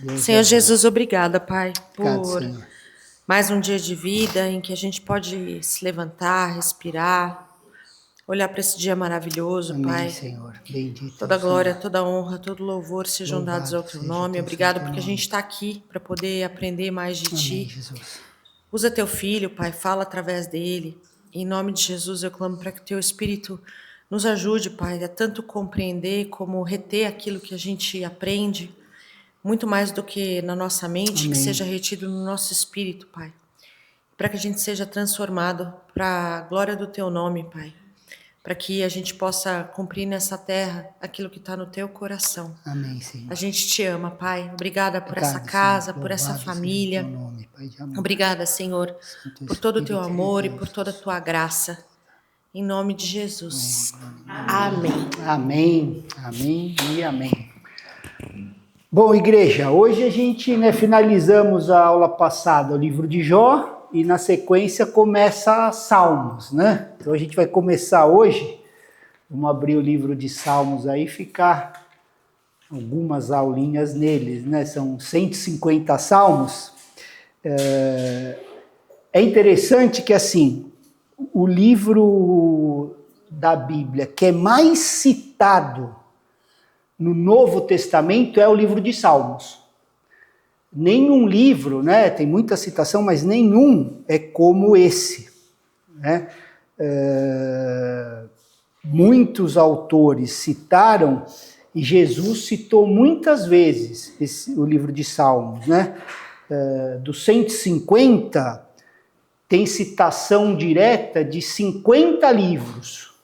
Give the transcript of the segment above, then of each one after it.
Deus Senhor é Jesus, obrigada, Pai, Obrigado, por Senhor. mais um dia de vida em que a gente pode se levantar, respirar, olhar para esse dia maravilhoso, Amém, Pai. Senhor. Bendito é Toda o glória, Senhor. toda honra, todo louvor sejam dados ao Louvado Teu seja o nome. teu Obrigado santo porque a gente nome. está aqui para poder aprender mais de Amém, Ti. Jesus. Usa Teu Filho, Pai, fala através dele. Em nome de Jesus, eu clamo para que o Teu Espírito nos ajude, Pai, a tanto compreender como reter aquilo que a gente aprende, muito mais do que na nossa mente, que seja Amém. retido no nosso espírito, Pai. Para que a gente seja transformado para a glória do Teu nome, Pai. Para que a gente possa cumprir nessa terra aquilo que está no Teu coração. Amém, Senhor. A gente te ama, Pai. Obrigada por essa Obrigado, Senhor. casa, por essa Louvado seja o teu família. nome, Pai de amor. Obrigada, Senhor, Santo por todo o Teu Espírito de amor e Deus. por toda a Tua graça. Em nome de Jesus. Amém. Amém. Amém, amém e amém. Bom, igreja, hoje a gente finalizamos a aula passada o livro de Jó e na sequência começa Salmos, né? Então a gente vai começar hoje, vamos abrir o livro de Salmos aí e ficar algumas aulinhas neles, né? São 150 salmos. É interessante que, assim, o livro da Bíblia que é mais citado no Novo Testamento é o livro de Salmos. Nenhum livro, né? Tem muita citação, mas nenhum é como esse, né? Muitos autores citaram e Jesus citou muitas vezes o livro de Salmos, né? Dos 150, tem citação direta de 50 livros,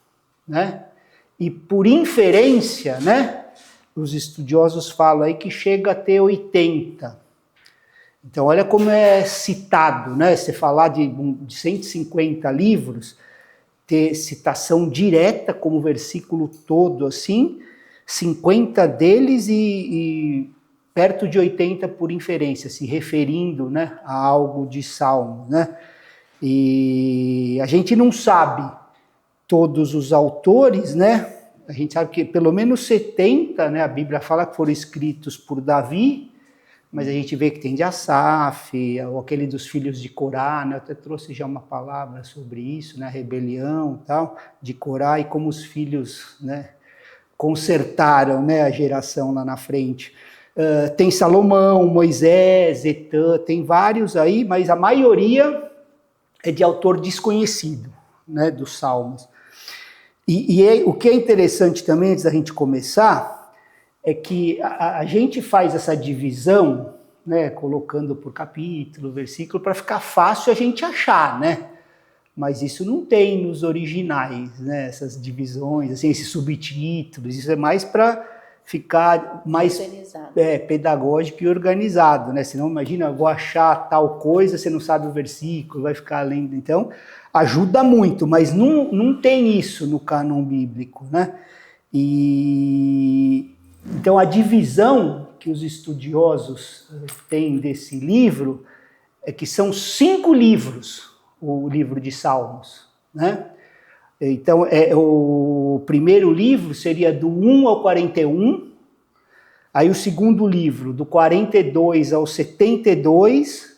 né? E por inferência, né? Os estudiosos falam aí que chega a ter 80. Então, olha como é citado, né? Você falar de 150 livros, ter citação direta como versículo todo, assim, 50 deles e perto de 80 por inferência, se referindo, né, a algo de Salmo, né? E a gente não sabe todos os autores, né? A gente sabe que pelo menos 70, né, a Bíblia fala que foram escritos por Davi, mas a gente vê que tem de Asaf, ou aquele dos filhos de Corá, né? Eu até trouxe já uma palavra sobre isso, né? A rebelião e tal, de Corá, e como os filhos, né, consertaram, né, a geração lá na frente. Tem Salomão, Moisés, Etã, tem vários aí, mas a maioria é de autor desconhecido, né, dos Salmos. O que é interessante também, antes da gente começar, é que a gente faz essa divisão, né, colocando por capítulo, versículo, para ficar fácil a gente achar, né? Mas isso não tem nos originais, né? Essas divisões, assim, esses subtítulos, isso é mais para ficar mais pedagógico e organizado, né? Senão, imagina, eu vou achar tal coisa, você não sabe o versículo, vai ficar lendo. Então, ajuda muito, mas não tem isso no cânon bíblico, né? Então, a divisão que os estudiosos têm desse livro é que são 5 livros, o livro de Salmos, né? Então, o primeiro livro seria do 1 ao 41, aí o segundo livro do 42 ao 72,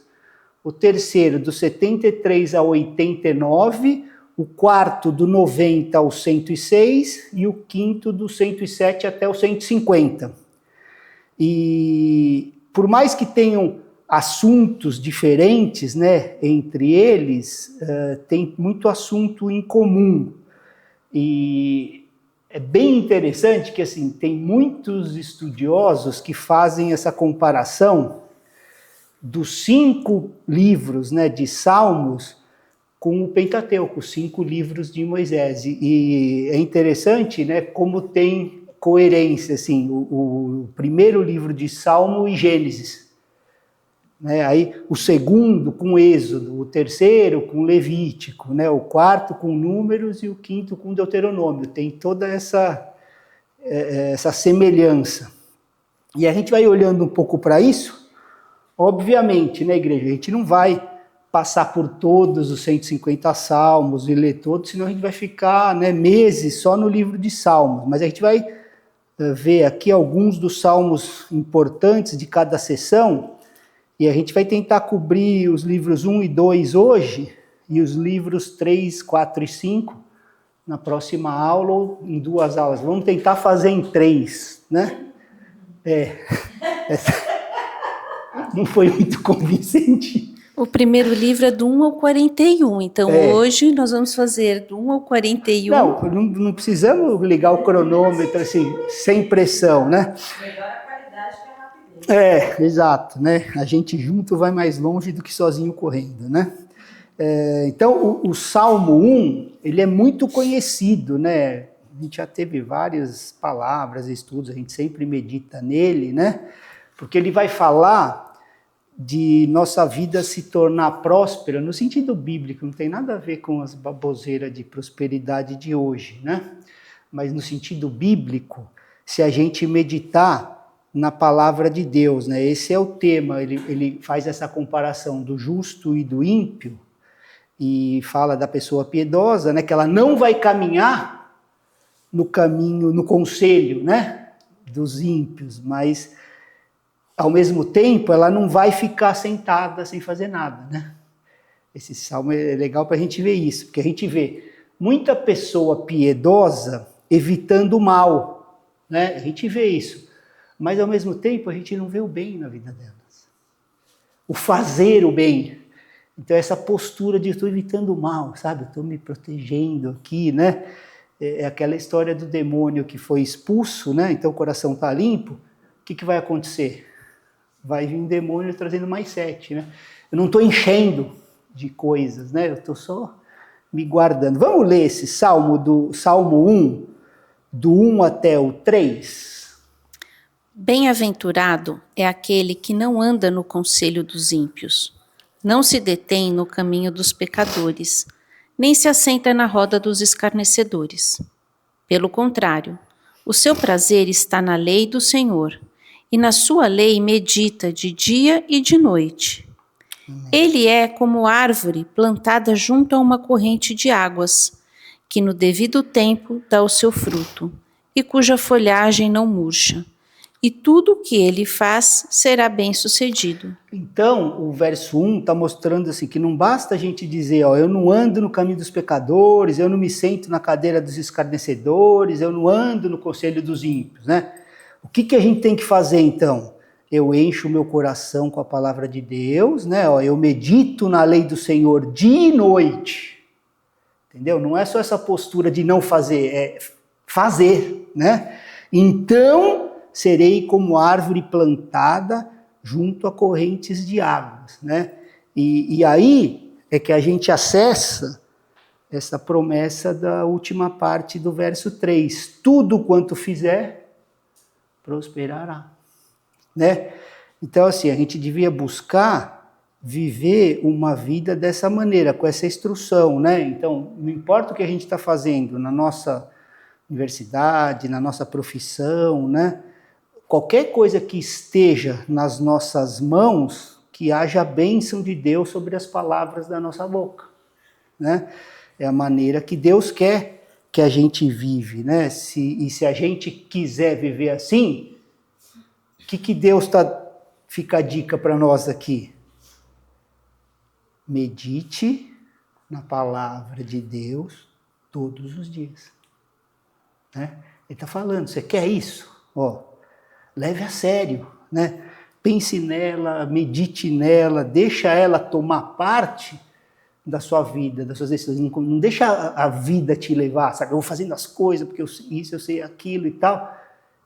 o terceiro do 73 ao 89, o quarto do 90 ao 106 e o quinto do 107 até o 150. E por mais que tenham assuntos diferentes, né, entre eles, tem muito assunto em comum. E é bem interessante que, assim, tem muitos estudiosos que fazem essa comparação dos 5 livros, né, de Salmos com o Pentateuco, 5 livros de Moisés. E é interessante, né, como tem coerência, assim, o primeiro livro de Salmo e Gênesis, né, aí o segundo com Êxodo, o terceiro com Levítico, né, o quarto com Números e o quinto com Deuteronômio. Tem toda essa semelhança. E a gente vai olhando um pouco para isso, obviamente, né, igreja, a gente não vai passar por todos os 150 salmos e ler todos, senão a gente vai ficar, né, meses só no livro de Salmos, mas a gente vai ver aqui alguns dos salmos importantes de cada sessão, e a gente vai tentar cobrir os livros 1 e 2 hoje, e os livros 3, 4 e 5 na próxima aula, ou em 2 aulas. Vamos tentar fazer em 3, né? Não foi muito convincente. O primeiro livro é do 1 ao 41, então hoje nós vamos fazer do 1 ao 41. Não precisamos ligar o cronômetro assim, sem pressão, né? Melhor a qualidade que a rapidez. Exato, né? A gente junto vai mais longe do que sozinho correndo, né? Então, o Salmo 1, ele é muito conhecido, né? A gente já teve várias palavras, estudos, a gente sempre medita nele, né? Porque ele vai falar de nossa vida se tornar próspera, no sentido bíblico, não tem nada a ver com as baboseiras de prosperidade de hoje, né? Mas no sentido bíblico, se a gente meditar na palavra de Deus, né? Esse é o tema, ele faz essa comparação do justo e do ímpio, e fala da pessoa piedosa, né? Que ela não vai caminhar no caminho, no conselho, né? Dos ímpios, mas ao mesmo tempo, ela não vai ficar sentada sem fazer nada, né? Esse salmo é legal para a gente ver isso, porque a gente vê muita pessoa piedosa evitando o mal, né? A gente vê isso, mas ao mesmo tempo a gente não vê o bem na vida delas. O fazer o bem. Então essa postura de estou evitando o mal, sabe? Estou me protegendo aqui, né? É aquela história do demônio que foi expulso, né? Então o coração está limpo. O que vai acontecer? Vai vir um demônio trazendo mais 7, né? Eu não estou enchendo de coisas, né? Eu estou só me guardando. Vamos ler esse Salmo 1, do 1 até o 3? Bem-aventurado é aquele que não anda no conselho dos ímpios, não se detém no caminho dos pecadores, nem se assenta na roda dos escarnecedores. Pelo contrário, o seu prazer está na lei do Senhor, e na sua lei medita de dia e de noite. Ele é como árvore plantada junto a uma corrente de águas, que no devido tempo dá o seu fruto, e cuja folhagem não murcha. E tudo o que ele faz será bem-sucedido. Então, o verso 1 está mostrando assim, que não basta a gente dizer, ó, eu não ando no caminho dos pecadores, eu não me sento na cadeira dos escarnecedores, eu não ando no conselho dos ímpios, né? O que a gente tem que fazer, então? Eu encho o meu coração com a palavra de Deus, né? Eu medito na lei do Senhor dia e noite. Entendeu? Não é só essa postura de não fazer, é fazer, né? Então, serei como árvore plantada junto a correntes de águas, né? E aí é que a gente acessa essa promessa da última parte do verso 3. Tudo quanto fizer, prosperará, né? Então, assim, a gente devia buscar viver uma vida dessa maneira, com essa instrução, né? Então, não importa o que a gente está fazendo na nossa universidade, na nossa profissão, né? Qualquer coisa que esteja nas nossas mãos, que haja a bênção de Deus sobre as palavras da nossa boca, né? É a maneira que Deus quer que a gente vive, né? Se a gente quiser viver assim, o que Deus fica a dica para nós aqui? Medite na palavra de Deus todos os dias, né? Ele está falando, você quer isso? Ó, leve a sério, né? Pense nela, medite nela, deixa ela tomar parte da sua vida, das suas decisões. Não deixa a vida te levar, sabe? Eu vou fazendo as coisas porque eu sei aquilo e tal.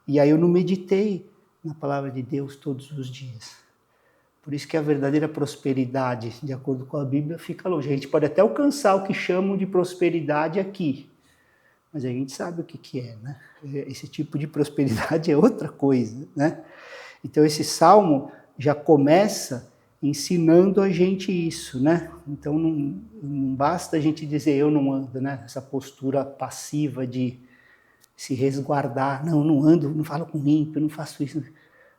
E aí eu não meditei na palavra de Deus todos os dias. Por isso que a verdadeira prosperidade, de acordo com a Bíblia, fica longe. A gente pode até alcançar o que chamam de prosperidade aqui, mas a gente sabe o que é, né? Esse tipo de prosperidade é outra coisa, né? Então esse salmo já começa ensinando a gente isso, né? Então não basta a gente dizer eu não ando, né? Essa postura passiva de se resguardar. Não ando, não falo com ímpio, não faço isso.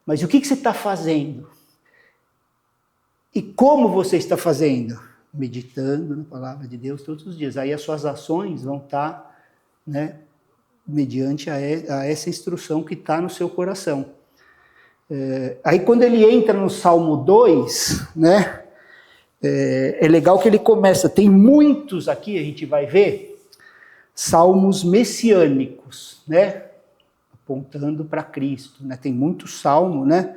Mas o que você está fazendo? E como você está fazendo? Meditando na palavra de Deus todos os dias. Aí as suas ações vão estar, né, mediante a essa instrução que está no seu coração. Aí quando ele entra no Salmo 2, né, é legal que ele começa, tem muitos aqui, a gente vai ver, salmos messiânicos, né, apontando para Cristo, né, tem muito salmo, né,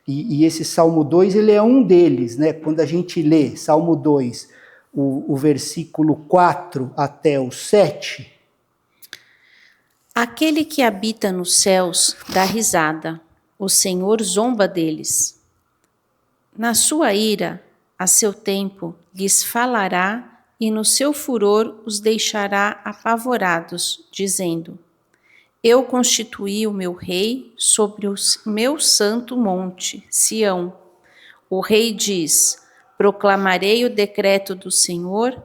e esse Salmo 2, ele é um deles, né, quando a gente lê Salmo 2, o versículo 4 até o 7. Aquele que habita nos céus dá risada, o Senhor zomba deles. Na sua ira, a seu tempo, lhes falará e no seu furor os deixará apavorados, dizendo: Eu constituí o meu rei sobre o meu santo monte, Sião. O rei diz: Proclamarei o decreto do Senhor.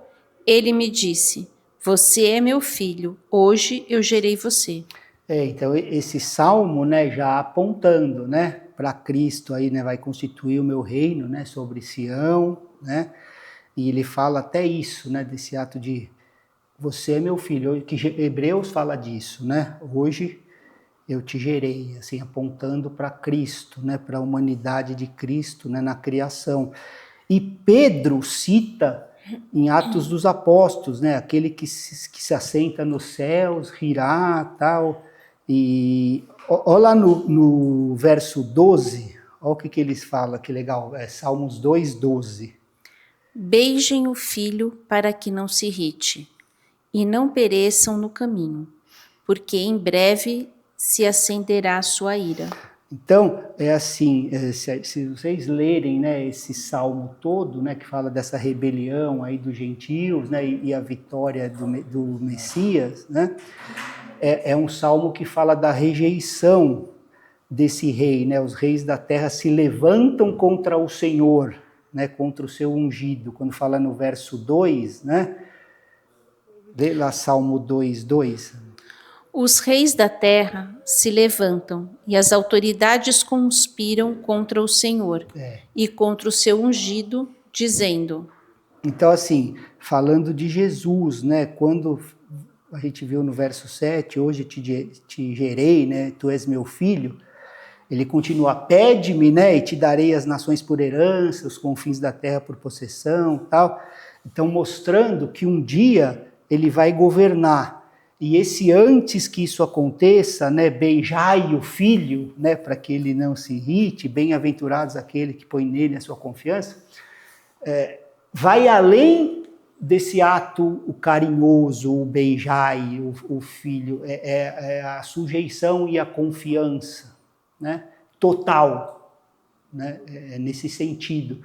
Ele me disse: Você é meu filho, hoje eu gerei você. Então esse salmo, né, já apontando, né, para Cristo aí, né, vai constituir o meu reino, né, sobre Sião, né, e ele fala até isso, né, desse ato de você é meu filho, que Hebreus fala disso, né, hoje eu te gerei, assim, apontando para Cristo, né, para a humanidade de Cristo, né, na criação. E Pedro cita em Atos dos Apóstolos, né, aquele que se assenta nos céus, rirá, tal. E olha lá no verso 12, olha o que eles falam, que legal, Salmos 2:12. Beijem o filho para que não se irrite, e não pereçam no caminho, porque em breve se acenderá a sua ira. Então, é assim, se vocês lerem, né, esse salmo todo, né, que fala dessa rebelião aí dos gentios, né, e a vitória do Messias, né, é um salmo que fala da rejeição desse rei, né, os reis da terra se levantam contra o Senhor, né, contra o seu ungido, quando fala no verso 2, né, lê lá Salmo 2:2. Os reis da terra se levantam e as autoridades conspiram contra o Senhor e contra o seu ungido, dizendo... Então, assim, falando de Jesus, né, quando a gente viu no verso 7, hoje te gerei, né, tu és meu filho, ele continua, pede-me, né, e te darei as nações por herança, os confins da terra por possessão, tal. Então, mostrando que um dia ele vai governar. E esse antes que isso aconteça, né, beijai o filho, né, para que ele não se irrite, bem-aventurados aquele que põe nele a sua confiança, vai além desse ato o carinhoso, o beijai, o filho, é a sujeição e a confiança, né, total, né, nesse sentido.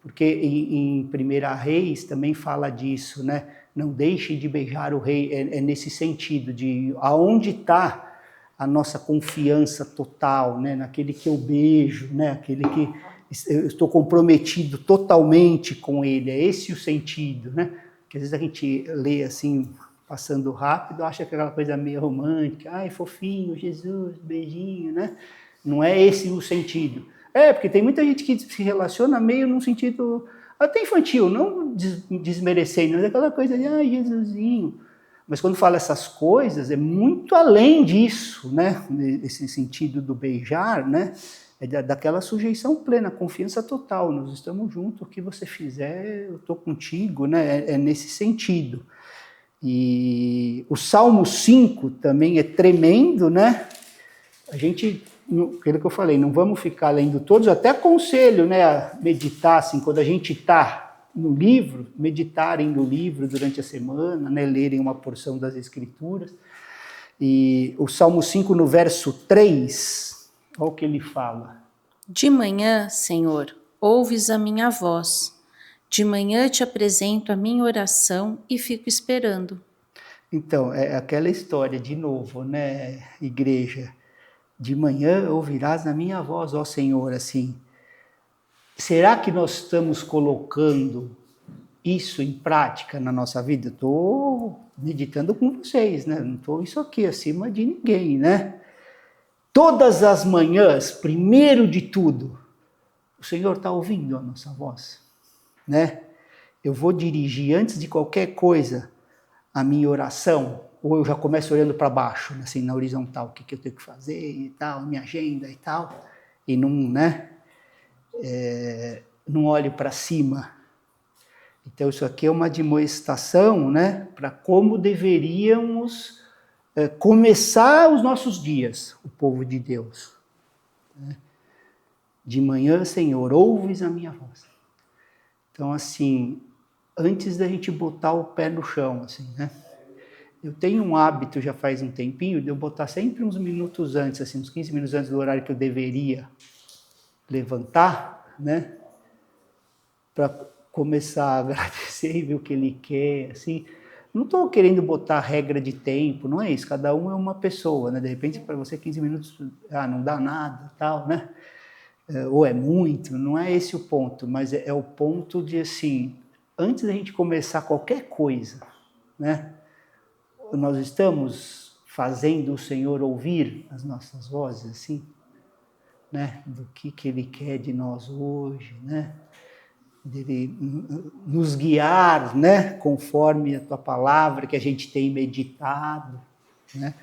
Porque em 1 Reis também fala disso, né? Não deixe de beijar o rei, é nesse sentido, de aonde está a nossa confiança total, né? Naquele que eu beijo, né? Aquele que eu estou comprometido totalmente com ele, é esse o sentido, né? Porque às vezes a gente lê assim, passando rápido, acha que é aquela coisa meio romântica, ai, fofinho, Jesus, beijinho, né? Não é esse o sentido. Porque tem muita gente que se relaciona meio num sentido até infantil, não desmerecendo, mas aquela coisa de, ai, Jesusinho. Mas quando fala essas coisas, é muito além disso, né? Esse sentido do beijar, né? É daquela sujeição plena, confiança total. Nós estamos juntos, o que você fizer, eu estou contigo, né? É nesse sentido. E o Salmo 5 também é tremendo, né? A gente... aquilo que eu falei, não vamos ficar lendo todos, até aconselho, né, a meditar, assim, quando a gente está no livro, meditarem no livro durante a semana, né, lerem uma porção das Escrituras. E o Salmo 5, no verso 3, olha o que ele fala. De manhã, Senhor, ouves a minha voz. De manhã te apresento a minha oração e fico esperando. Então, é aquela história, de novo, né, igreja? De manhã ouvirás a minha voz, ó Senhor, assim. Será que nós estamos colocando isso em prática na nossa vida? Eu estou meditando com vocês, né? Não estou isso aqui acima de ninguém, né? Todas as manhãs, primeiro de tudo, o Senhor está ouvindo a nossa voz, né? Eu vou dirigir, antes de qualquer coisa, a minha oração ou eu já começo olhando para baixo, assim, na horizontal, o que eu tenho que fazer e tal, minha agenda e tal, e não, né, não olho para cima. Então isso aqui é uma admoestação, né, para como deveríamos começar os nossos dias, o povo de Deus. Né? De manhã, Senhor, ouves a minha voz. Então, assim, antes da gente botar o pé no chão, assim, né? Eu tenho um hábito, já faz um tempinho, de eu botar sempre uns minutos antes, assim, uns 15 minutos antes do horário que eu deveria levantar, né? Para começar a agradecer e ver o que Ele quer, assim. Não estou querendo botar regra de tempo, não é isso. Cada um é uma pessoa, né? De repente, para você, 15 minutos, não dá nada, tal, né? Ou é muito, não é esse o ponto, mas é o ponto de, assim, antes da gente começar qualquer coisa, né? Nós estamos fazendo o Senhor ouvir as nossas vozes, assim, né? Do que Ele quer de nós hoje, né? Dele nos guiar, né? Conforme a Tua palavra que a gente tem meditado, né?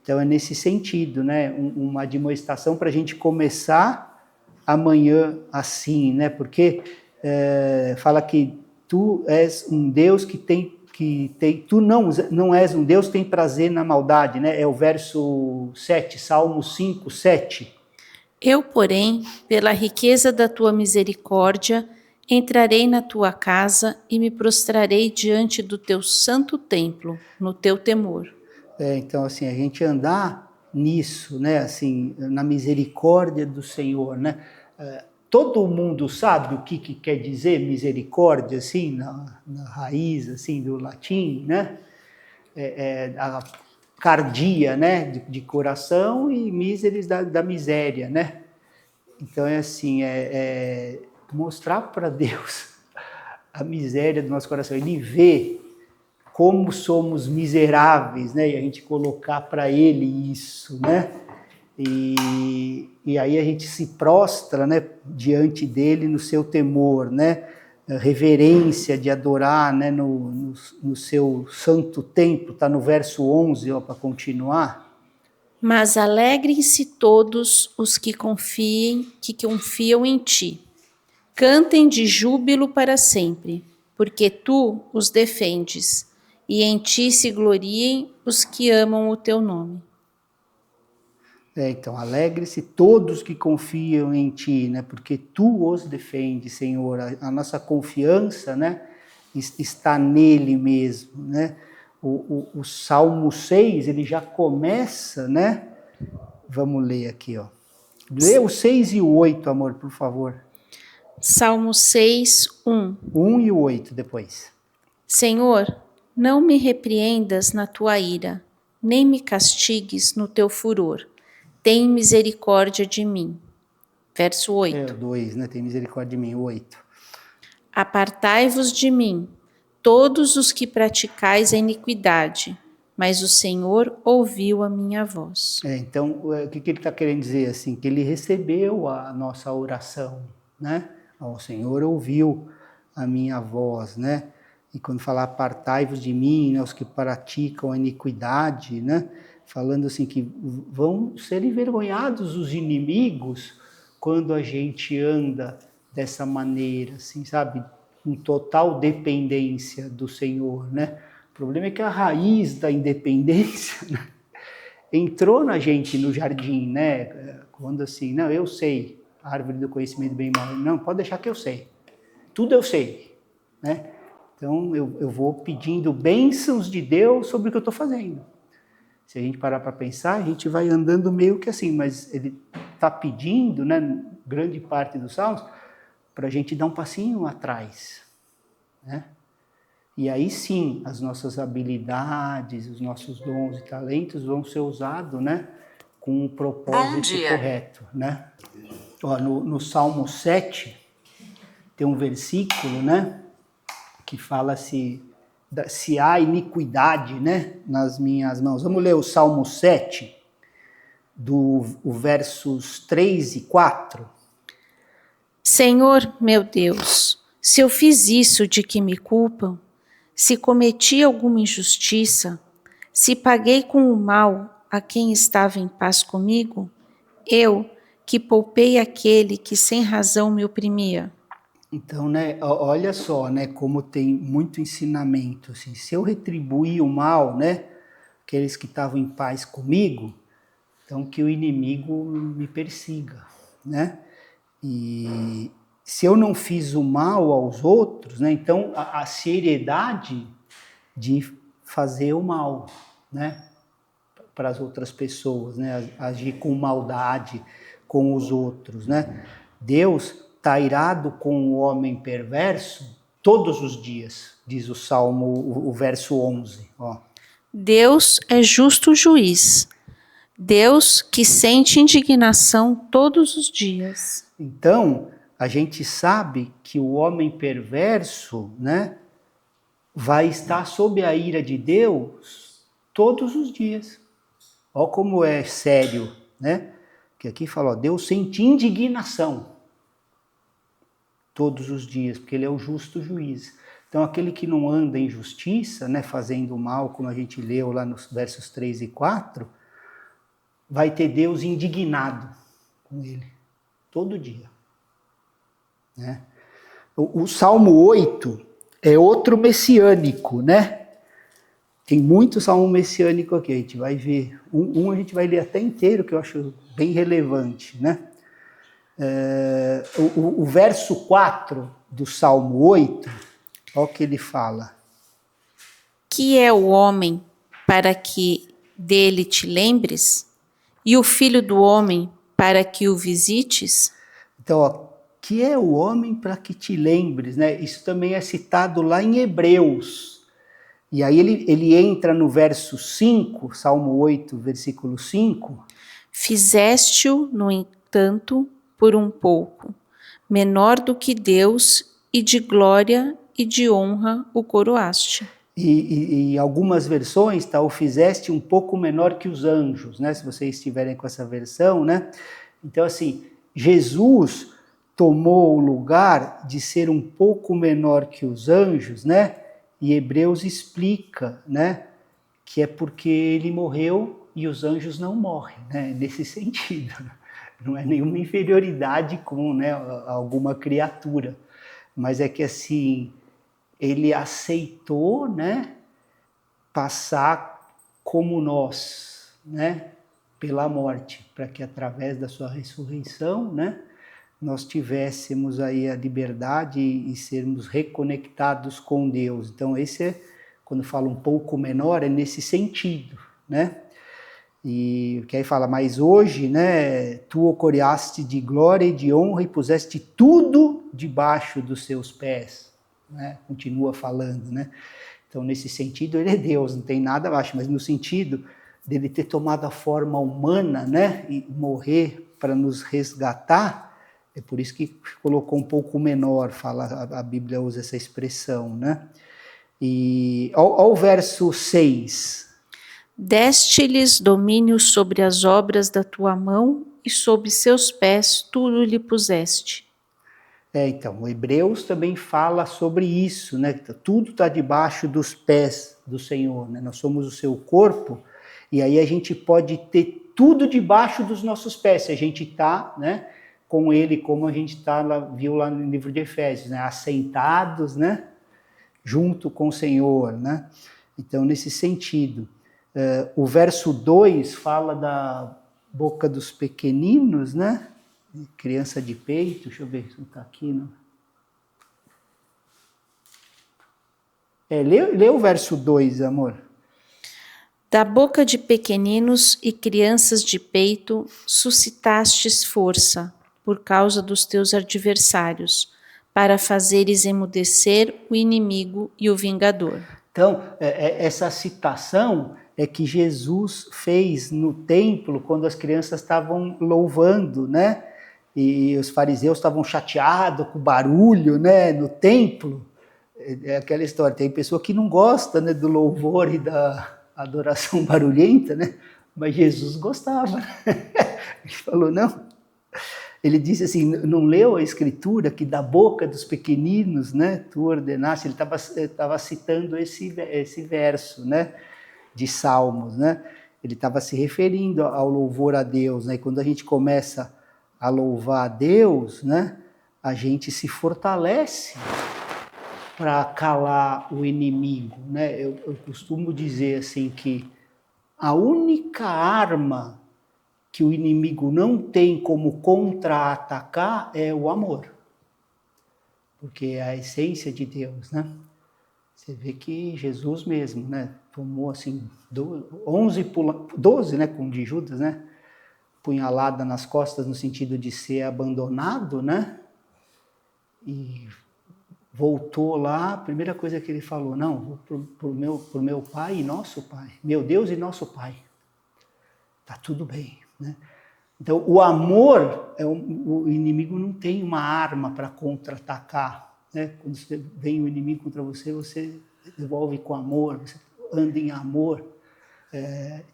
Então é nesse sentido, né? Uma admoestação para a gente começar amanhã assim, né? Porque fala que Tu és um Deus que tem tu não és um Deus que tem prazer na maldade, né? É o verso 7, Salmo 5, 7. Eu, porém, pela riqueza da tua misericórdia, entrarei na tua casa e me prostrarei diante do teu santo templo, no teu temor. Então, assim, a gente andar nisso, né? Assim, na misericórdia do Senhor, né? Todo mundo sabe o que quer dizer misericórdia, assim, na raiz, assim, do latim, né? A cardia, né? De coração e miseris da miséria, né? Então, é assim, mostrar para Deus a miséria do nosso coração. Ele vê como somos miseráveis, né? E a gente colocar para Ele isso, né? E aí a gente se prostra, né, diante dele no seu temor, né, reverência de adorar, né, no seu santo templo, está no verso 11, para continuar. Mas alegrem-se todos os que confiam em ti. Cantem de júbilo para sempre, porque tu os defendes, e em ti se gloriem os que amam o teu nome. Então, alegre-se todos que confiam em ti, né? Porque tu os defendes, Senhor. A nossa confiança, né, está nele mesmo, né? O Salmo 6, ele já começa, né? Vamos ler aqui, ó. Lê o 6 e o 8, amor, por favor. Salmo 6, 1. 1 e o 8 depois. Senhor, não me repreendas na tua ira, nem me castigues no teu furor. Tem misericórdia de mim. Verso 8. O 2, né? Tem misericórdia de mim, o 8. Apartai-vos de mim, todos os que praticais a iniquidade, mas o Senhor ouviu a minha voz. Então, o que ele está querendo dizer? Assim, que ele recebeu a nossa oração, né? O Senhor ouviu a minha voz, né? E quando fala apartai-vos de mim, né, os que praticam a iniquidade, né? Falando assim que vão ser envergonhados os inimigos quando a gente anda dessa maneira, assim, sabe? Com total dependência do Senhor, né? O problema é que a raiz da independência, né, entrou na gente no jardim, né? Quando assim, não, eu sei, a árvore do conhecimento bem e mal. Não, pode deixar que eu sei. Tudo eu sei, né? Então, eu vou pedindo bênçãos de Deus sobre o que eu estou fazendo. Se a gente parar para pensar, a gente vai andando meio que assim, mas ele está pedindo, né, grande parte dos salmos, para a gente dar um passinho atrás, né? E aí sim, as nossas habilidades, os nossos dons e talentos vão ser usados, né, com um propósito correto, né? Ó, no Salmo 7, tem um versículo, né, que fala se há iniquidade, né, nas minhas mãos. Vamos ler o Salmo 7, versos 3 e 4. Senhor, meu Deus, se eu fiz isso de que me culpam, se cometi alguma injustiça, Se paguei com o mal a quem estava em paz comigo, eu que poupei aquele que sem razão me oprimia. Então, né, olha só, né, como tem muito ensinamento, assim, se eu retribuir o mal, né, aqueles que estavam em paz comigo, então que o inimigo me persiga, né? E se eu não fiz o mal aos outros, né, então a seriedade de fazer o mal, né, para as outras pessoas, né, agir com maldade com os outros, né? Deus está irado com o homem perverso todos os dias, diz o Salmo, o verso 11. Ó. Deus é justo juiz. Deus que sente indignação todos os dias. Então, a gente sabe que o homem perverso, né, vai estar sob a ira de Deus todos os dias. Olha como é sério, né? Que aqui fala, ó, Deus sente indignação todos os dias, porque ele é o justo juiz. Então, aquele que não anda em justiça, né, fazendo mal, como a gente leu lá nos versos 3 e 4, vai ter Deus indignado com ele, todo dia. Né? O Salmo 8 é outro messiânico, né? Tem muito salmo messiânico aqui, a gente vai ver. Um a gente vai ler até inteiro, que eu acho bem relevante, né? O verso 4 do Salmo 8, olha o que ele fala. Que é o homem para que dele te lembres? E o filho do homem para que o visites? Então, ó, que é o homem para que te lembres, né? Isso também é citado lá em Hebreus. E aí ele entra no verso 5, Salmo 8, versículo 5. Fizeste-o, no entanto, por um pouco, menor do que Deus, e de glória e de honra o coroaste. E algumas versões, tá, o fizeste um pouco menor que os anjos, né? Se vocês estiverem com essa versão, né? Então, assim, Jesus tomou o lugar de ser um pouco menor que os anjos, né? E Hebreus explica, né, que é porque ele morreu e os anjos não morrem, né, nesse sentido. Não é nenhuma inferioridade com, né, alguma criatura, mas é que assim, ele aceitou, né, passar como nós, né, pela morte, para que através da sua ressurreição, né, nós tivéssemos aí a liberdade e sermos reconectados com Deus. Então esse é, quando fala um pouco menor, é nesse sentido, né? E que aí fala, mas hoje, né, tu o coroaste de glória e de honra e puseste tudo debaixo dos seus pés, né? Continua falando, né? Então nesse sentido ele é Deus, não tem nada abaixo, mas no sentido dele ter tomado a forma humana, né, e morrer para nos resgatar. É por isso que colocou um pouco menor, fala, a Bíblia usa essa expressão, né? E ao verso 6. Deste-lhes domínio sobre as obras da tua mão, e sob seus pés tudo lhe puseste. Então, o Hebreus também fala sobre isso, né? Tudo está debaixo dos pés do Senhor, né? Nós somos o seu corpo, e aí a gente pode ter tudo debaixo dos nossos pés, se a gente está, né, com ele, como a gente viu lá no livro de Efésios, né? Assentados, né? Junto com o Senhor, né? Então, nesse sentido. O verso 2 fala da boca dos pequeninos, né? Criança de peito, deixa eu ver se não está aqui, não. Lê o verso 2, amor. Da boca de pequeninos e crianças de peito suscitastes força, por causa dos teus adversários, para fazeres emudecer o inimigo e o vingador. Então, essa citação é que Jesus fez no templo, quando as crianças estavam louvando, né? E os fariseus estavam chateados com o barulho, né, no templo. É aquela história, tem pessoa que não gosta, né, do louvor e da adoração barulhenta, né? Mas Jesus gostava. Ele falou, não. Ele disse assim, não leu a escritura que da boca dos pequeninos, né, tu ordenaste? Ele estava citando esse verso, né? de Salmos, né? Ele estava se referindo ao louvor a Deus, né? E quando a gente começa a louvar a Deus, né? A gente se fortalece para calar o inimigo, né? Eu costumo dizer assim que a única arma que o inimigo não tem como contra-atacar é o amor. Porque é a essência de Deus, né? Você vê que Jesus mesmo, né? Tomou assim 12, né? Com de Judas, né? Punhalada nas costas no sentido de ser abandonado, né? E voltou lá, a primeira coisa que ele falou, não, vou pro meu pai e nosso pai, meu Deus e nosso pai. Tá tudo bem, né? Então, o amor, o inimigo não tem uma arma para contra-atacar, né? Quando vem o inimigo contra você, você devolve com amor, você anda em amor.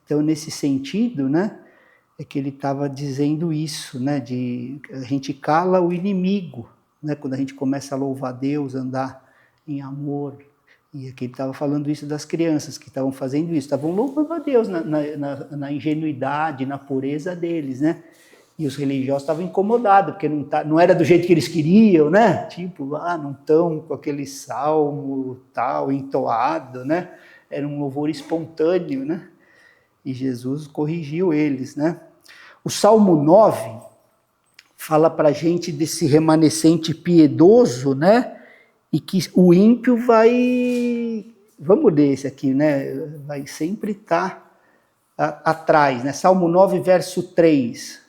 Então, nesse sentido, né, é que ele estava dizendo isso, né, de a gente cala o inimigo, né, quando a gente começa a louvar a Deus, andar em amor. E aqui ele estava falando isso das crianças que estavam fazendo isso, estavam louvando a Deus na ingenuidade, na pureza deles, né? E os religiosos estavam incomodados, porque não era do jeito que eles queriam, né? Tipo, não estão com aquele salmo tal, entoado, né? Era um louvor espontâneo, né? E Jesus corrigiu eles, né? O Salmo 9 fala para a gente desse remanescente piedoso, né? E que o ímpio vai, vamos ler esse aqui, né? Vai sempre estar atrás, né? Salmo 9, verso 3.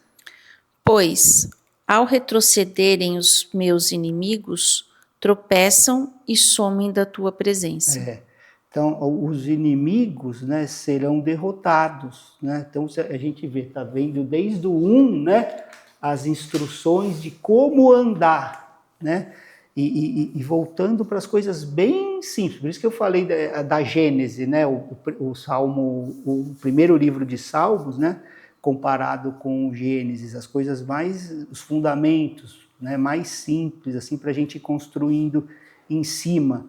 Pois, ao retrocederem os meus inimigos, tropeçam e somem da tua presença. Então, os inimigos, né, serão derrotados, né? Então, a gente vê, tá vendo desde o 1, né, as instruções de como andar, né? E voltando para as coisas bem simples, por isso que eu falei da Gênese, né? O Salmo, o primeiro livro de Salmos, né? Comparado com o Gênesis, as coisas mais, os fundamentos, né? Mais simples, assim, para a gente ir construindo em cima.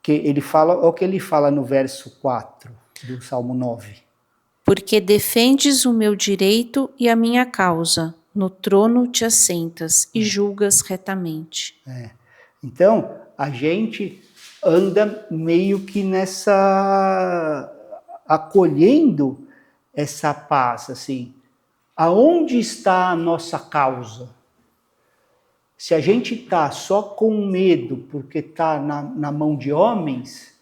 Que ele fala, olha o que ele fala no verso 4 do Salmo 9. Porque defendes o meu direito e a minha causa, no trono te assentas e julgas retamente. Então, a gente anda meio que acolhendo essa paz, assim. Aonde está a nossa causa? Se a gente está só com medo porque está na mão de homens,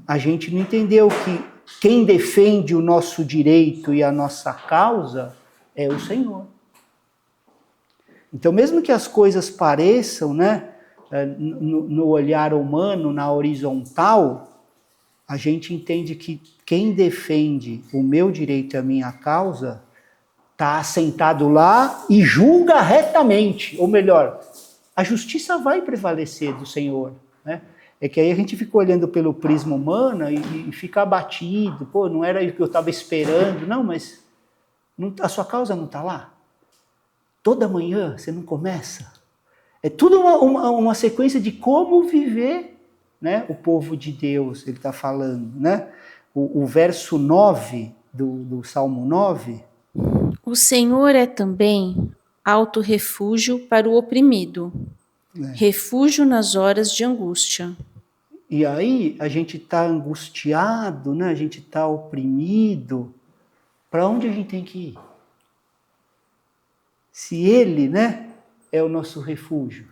a gente não entendeu que quem defende o nosso direito e a nossa causa é o Senhor. Então, mesmo que as coisas pareçam, né, no olhar humano, na horizontal, a gente entende que quem defende o meu direito e a minha causa está assentado lá e julga retamente, ou melhor, a justiça vai prevalecer do Senhor, né? É que aí a gente fica olhando pelo prisma humano e fica abatido, pô, não era o que eu estava esperando, não, mas a sua causa não está lá? Toda manhã você não começa? É tudo uma sequência de como viver, né, o povo de Deus, ele está falando, né? O verso 9 do Salmo 9... O Senhor é também alto refúgio para o oprimido, refúgio nas horas de angústia. E aí a gente está angustiado, né? A gente está oprimido. Para onde a gente tem que ir? Se Ele, né, é o nosso refúgio,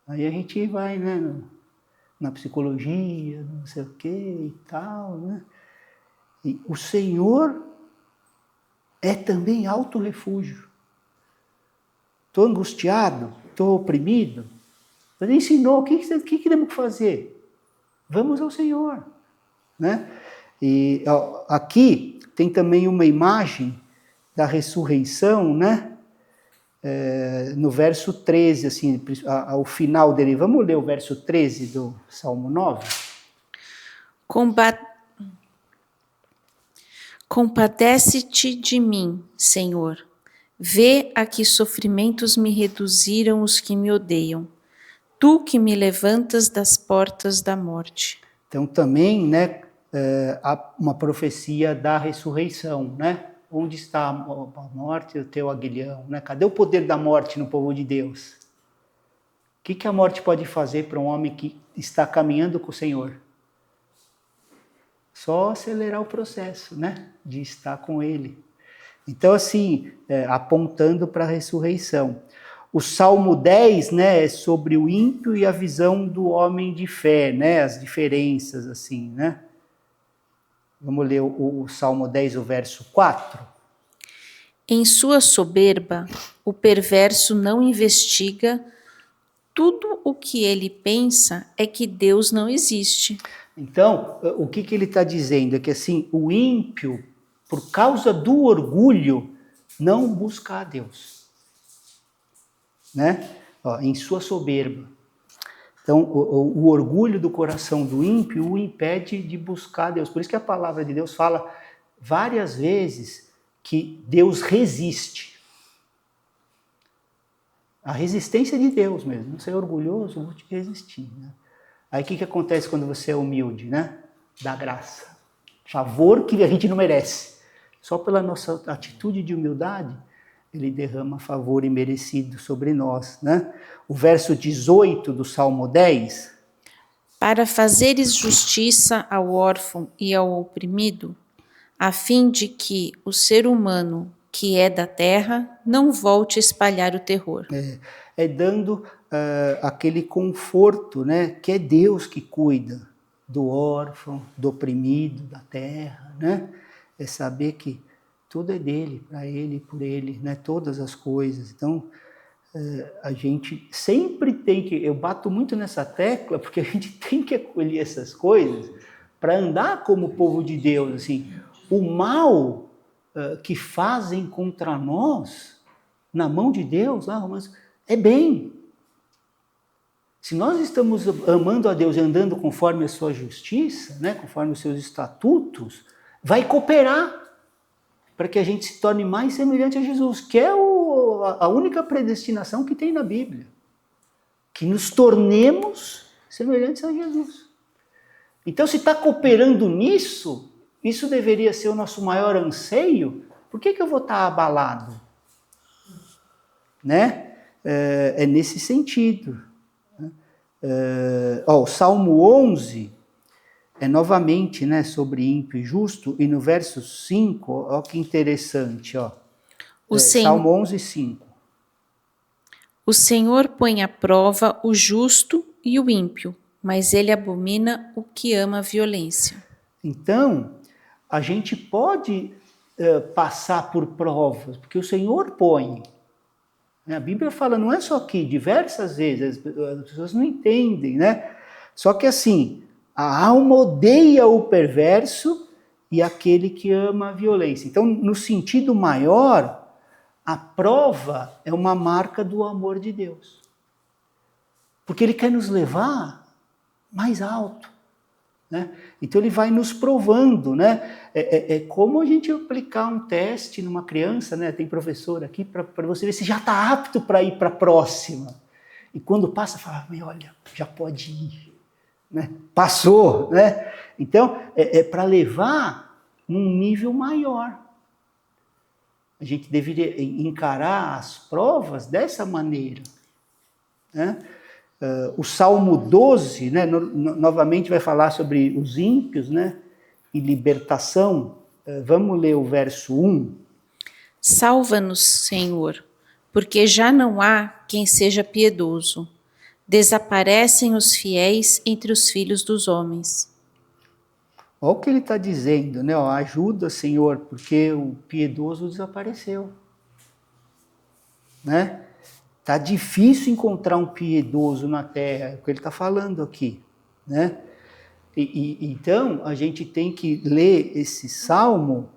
aí a gente vai, né, na psicologia, não sei o que e tal, né? E o Senhor é também alto refúgio. Estou angustiado, estou oprimido. Ele ensinou, o que temos que fazer? Vamos ao Senhor, né? E aqui tem também uma imagem da ressurreição, né? No verso 13, assim, ao final dele. Vamos ler o verso 13 do Salmo 9? Compadece-te de mim, Senhor. Vê a que sofrimentos me reduziram os que me odeiam. Tu que me levantas das portas da morte. Então também, né, uma profecia da ressurreição, né? Onde está a morte e o teu aguilhão, né? Cadê o poder da morte no povo de Deus? O que a morte pode fazer para um homem que está caminhando com o Senhor? Só acelerar o processo, né? De estar com Ele. Então, assim, apontando para a ressurreição. O Salmo 10, né, é sobre o ímpio e a visão do homem de fé, né? As diferenças, assim, né? Vamos ler o Salmo 10, o verso 4. Em sua soberba, o perverso não investiga. Tudo o que ele pensa é que Deus não existe. Então, o que ele está dizendo? É que assim, o ímpio, por causa do orgulho, não busca a Deus. Né? Em sua soberba. Então, o orgulho do coração do ímpio o impede de buscar a Deus. Por isso que a palavra de Deus fala várias vezes que Deus resiste. A resistência de Deus mesmo. Não ser orgulhoso, eu vou te resistir. Né? Aí o que acontece quando você é humilde? Né? Dá graça. Favor que a gente não merece. Só pela nossa atitude de humildade, Ele derrama favor imerecido sobre nós. Né? O verso 18 do Salmo 10. Para fazeres justiça ao órfão e ao oprimido, a fim de que o ser humano que é da terra não volte a espalhar o terror. É dando aquele conforto, né? Que é Deus que cuida do órfão, do oprimido, da terra. Né? É saber que tudo é dele, para ele, por ele, né? Todas as coisas. Então, a gente sempre tem que... Eu bato muito nessa tecla, porque a gente tem que acolher essas coisas para andar como o povo de Deus. Assim, o mal que fazem contra nós, na mão de Deus, mas é bem. Se nós estamos amando a Deus e andando conforme a sua justiça, né? Conforme os seus estatutos, vai cooperar para que a gente se torne mais semelhante a Jesus, que é a única predestinação que tem na Bíblia. Que nos tornemos semelhantes a Jesus. Então, se está cooperando nisso, isso deveria ser o nosso maior anseio, por que eu vou estar abalado? Né? É nesse sentido. O Salmo 11... é novamente, né, sobre ímpio e justo, e no verso 5, olha que interessante, Salmo 11, 5. O Senhor põe à prova o justo e o ímpio, mas ele abomina o que ama a violência. Então, a gente pode passar por provas, porque o Senhor põe. A Bíblia fala, não é só aqui, diversas vezes, as pessoas não entendem, né? Só que assim... A alma odeia o perverso e aquele que ama a violência. Então, no sentido maior, a prova é uma marca do amor de Deus. Porque Ele quer nos levar mais alto. Né? Então, Ele vai nos provando. Né? É como a gente aplicar um teste numa criança, né? Tem professor aqui, para você ver se já está apto para ir para a próxima. E quando passa, fala, olha, já pode ir. Né? Passou, né? Então, é para levar num nível maior. A gente deveria encarar as provas dessa maneira. Né? O Salmo 12, né, novamente vai falar sobre os ímpios, né, e libertação. Vamos ler o verso 1. Salva-nos, Senhor, porque já não há quem seja piedoso. Desaparecem os fiéis entre os filhos dos homens. Olha o que ele está dizendo, né? Ajuda, Senhor, porque o piedoso desapareceu. Né? Tá difícil encontrar um piedoso na terra, é o que ele está falando aqui. Né? Então, a gente tem que ler esse salmo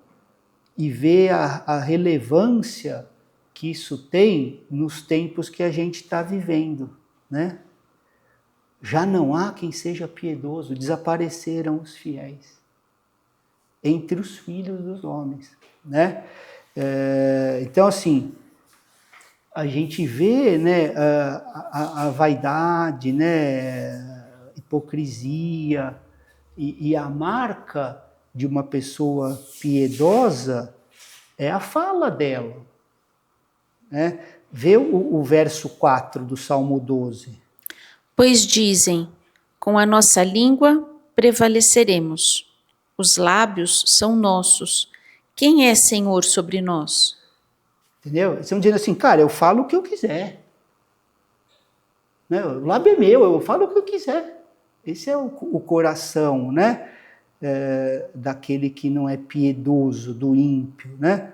e ver a relevância que isso tem nos tempos que a gente está vivendo. Né? Já não há quem seja piedoso, desapareceram os fiéis entre os filhos dos homens. Né? Então, assim, a gente vê, né, a vaidade, né, a hipocrisia, E a marca de uma pessoa piedosa é a fala dela. Né? Vê o verso 4 do Salmo 12. Pois dizem, com a nossa língua prevaleceremos. Os lábios são nossos. Quem é Senhor sobre nós? Entendeu? Eles estão dizendo assim, cara, eu falo o que eu quiser. Né? O lábio é meu, eu falo o que eu quiser. Esse é o coração, né? Daquele que não é piedoso, do ímpio, né?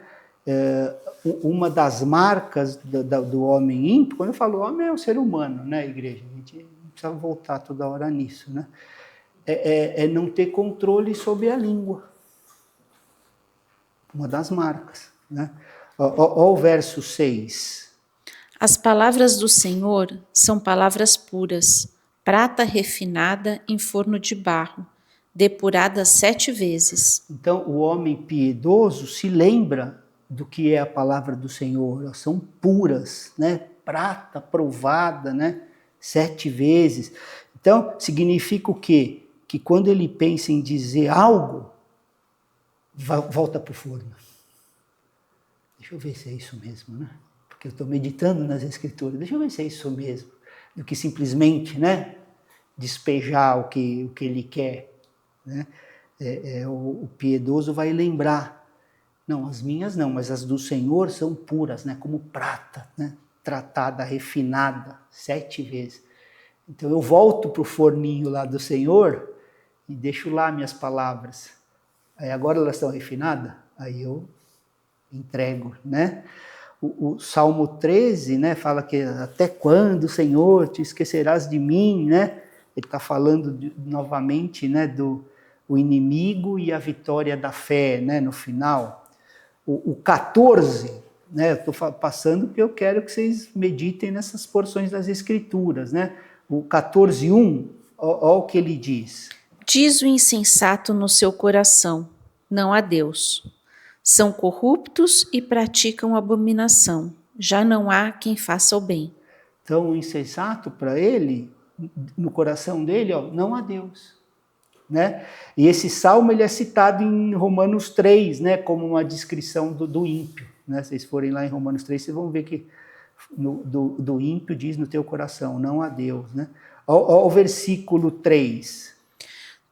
Uma das marcas do homem ímpio, quando eu falo homem, é o ser humano, né, igreja? A gente não precisa voltar toda hora nisso, né? É não ter controle sobre a língua. Uma das marcas, né? Ó o verso 6. As palavras do Senhor são palavras puras, prata refinada em forno de barro, depurada 7 vezes. Então, o homem piedoso se lembra do que é a palavra do Senhor. Elas são puras, né? Prata provada, né? 7 vezes. Então, significa o quê? Que quando ele pensa em dizer algo, volta para o forno. Deixa eu ver se é isso mesmo, né? Porque eu estou meditando nas Escrituras. Deixa eu ver se é isso mesmo. Do que simplesmente, né? Despejar o que ele quer, né? O piedoso vai lembrar. Não, as minhas não, mas as do Senhor são puras, né? Como prata, né? Tratada, refinada, 7 vezes. Então eu volto para o forninho lá do Senhor e deixo lá minhas palavras. Aí agora elas estão refinadas, aí eu entrego, né? O Salmo 13, né, fala que até quando, Senhor, te esquecerás de mim, né? Ele está falando novamente, né, do inimigo e a vitória da fé, né, no final. O 14, né, eu estou passando porque eu quero que vocês meditem nessas porções das Escrituras, né? O 14:1, olha o que ele diz. Diz o insensato no seu coração, não há Deus. São corruptos e praticam abominação. Já não há quem faça o bem. Então, o insensato, para ele, no coração dele, ó, não há Deus. Né? E esse salmo ele é citado em Romanos 3, né, como uma descrição do ímpio. Né? Se vocês forem lá em Romanos 3, vocês vão ver que do ímpio diz no teu coração, não há Deus. Né? Ó o versículo 3.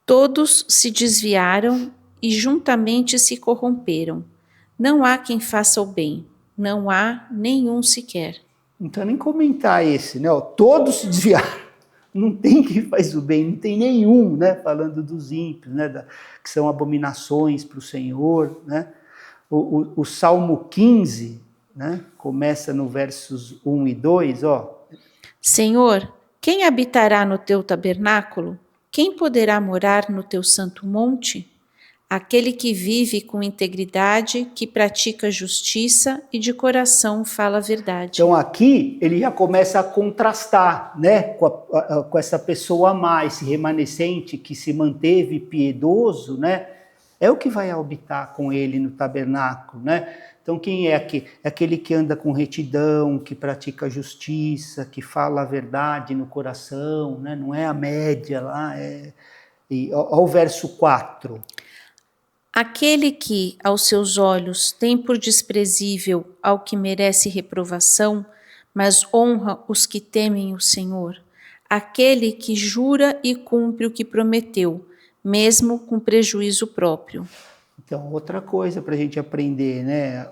Todos se desviaram e juntamente se corromperam. Não há quem faça o bem, não há nenhum sequer. Não precisa nem comentar esse, né? Ó, todos se desviaram. Não tem quem faz o bem, não tem nenhum, né? Falando dos ímpios, né? Que são abominações para o Senhor, né? O Salmo 15, né? Começa no versos 1 e 2, ó. Senhor, quem habitará no teu tabernáculo? Quem poderá morar no teu santo monte? Aquele que vive com integridade, que pratica justiça e de coração fala a verdade. Então aqui ele já começa a contrastar, né, com essa pessoa má, esse remanescente que se manteve piedoso, né, é o que vai habitar com ele no tabernáculo, né? Então quem é aqui? É aquele que anda com retidão, que pratica justiça, que fala a verdade no coração, né? Não é a média lá, ó o verso 4. Aquele que, aos seus olhos, tem por desprezível ao que merece reprovação, mas honra os que temem o Senhor. Aquele que jura e cumpre o que prometeu, mesmo com prejuízo próprio. Então, outra coisa para a gente aprender, né?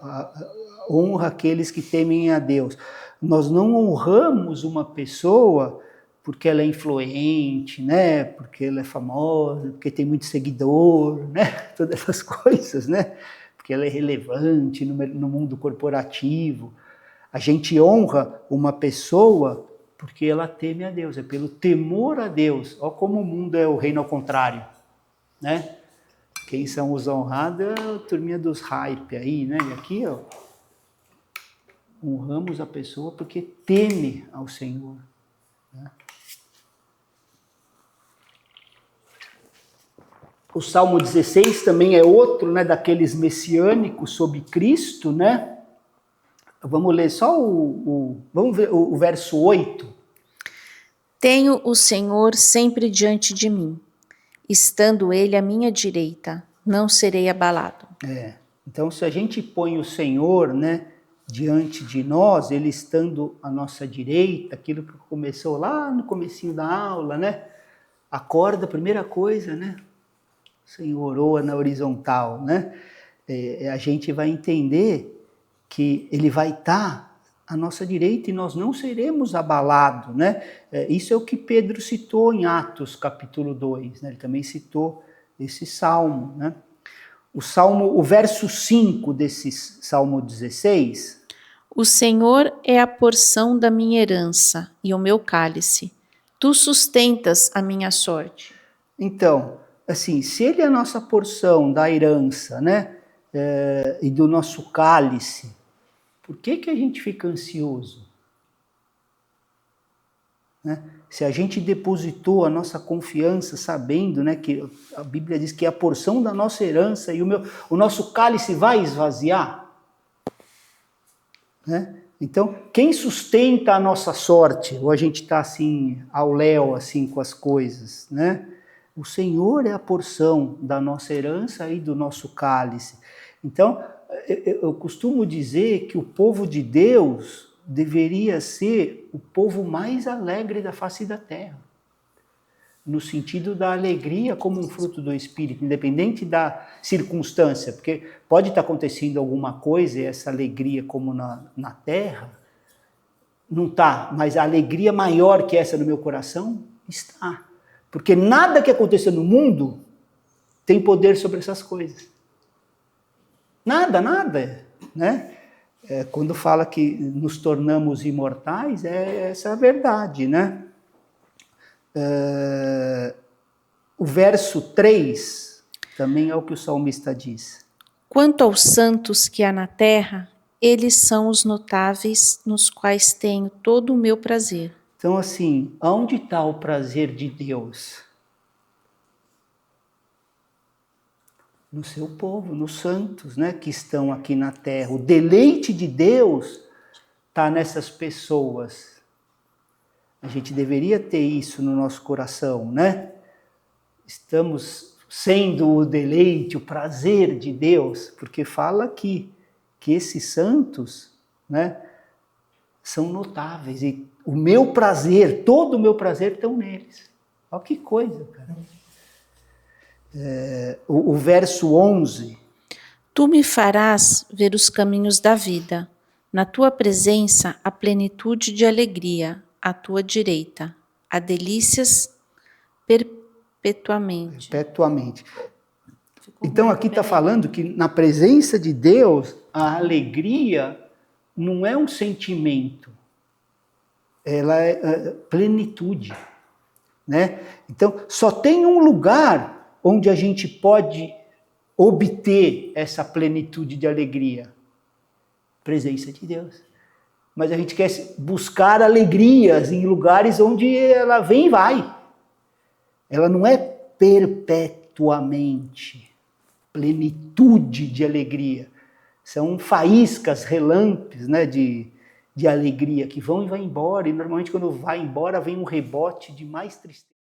Honra aqueles que temem a Deus. Nós não honramos uma pessoa porque ela é influente, né? Porque ela é famosa, porque tem muito seguidor, né? Todas essas coisas, né? Porque ela é relevante no mundo corporativo. A gente honra uma pessoa porque ela teme a Deus, é pelo temor a Deus. Olha como o mundo é o reino ao contrário, né? Quem são os honrados é a turminha dos hype aí, né? E aqui, ó, honramos a pessoa porque teme ao Senhor, né? O Salmo 16 também é outro, né, daqueles messiânicos sob Cristo, né? Vamos ler só vamos ver o verso 8. Tenho o Senhor sempre diante de mim, Estando ele à minha direita, não serei abalado. Então, se a gente põe o Senhor, né, diante de nós, ele estando à nossa direita, aquilo que começou lá no comecinho da aula, né? Acorda, primeira coisa, né? O Senhor orou na horizontal, né? A gente vai entender que ele vai estar à nossa direita e nós não seremos abalados, né? Isso é o que Pedro citou em Atos capítulo 2, né? Ele também citou esse salmo, né? O verso 5 desse Salmo 16. O Senhor é a porção da minha herança e o meu cálice. Tu sustentas a minha sorte. Então, assim, se ele é a nossa porção da herança, né, e do nosso cálice, por que a gente fica ansioso? Né? Se a gente depositou a nossa confiança sabendo, né, que a Bíblia diz que é a porção da nossa herança e o nosso cálice vai esvaziar, né? Então, quem sustenta a nossa sorte? Ou a gente está assim, ao léu, assim, com as coisas, né? O Senhor é a porção da nossa herança e do nosso cálice. Então, eu costumo dizer que o povo de Deus deveria ser o povo mais alegre da face da terra, no sentido da alegria como um fruto do Espírito, independente da circunstância, porque pode estar acontecendo alguma coisa e essa alegria como na terra, não está, mas a alegria maior que essa no meu coração está, porque nada que aconteça no mundo tem poder sobre essas coisas. Nada, né? Quando fala que nos tornamos imortais, essa a verdade, né? O verso 3 também é o que o salmista diz. Quanto aos santos que há na terra, eles são os notáveis nos quais tenho todo o meu prazer. Então, assim, onde está o prazer de Deus? No seu povo, nos santos, né, que estão aqui na terra. O deleite de Deus está nessas pessoas. A gente deveria ter isso no nosso coração, né? Estamos sendo o deleite, o prazer de Deus, porque fala aqui que esses santos, né, são notáveis e o meu prazer, todo o meu prazer estão neles. Olha que coisa, cara. O verso 11. Tu me farás ver os caminhos da vida. Na tua presença, a plenitude de alegria, à tua direita, há delícias perpetuamente. Perpetuamente. Então aqui está falando que na presença de Deus, a alegria não é um sentimento, ela é plenitude, né? Então só tem um lugar onde a gente pode obter essa plenitude de alegria, presença de Deus. Mas a gente quer buscar alegrias em lugares onde ela vem e vai. Ela não é perpetuamente plenitude de alegria. São faíscas, relâmpagos, né, de alegria que vão e vai embora. E normalmente quando vai embora vem um rebote de mais tristeza.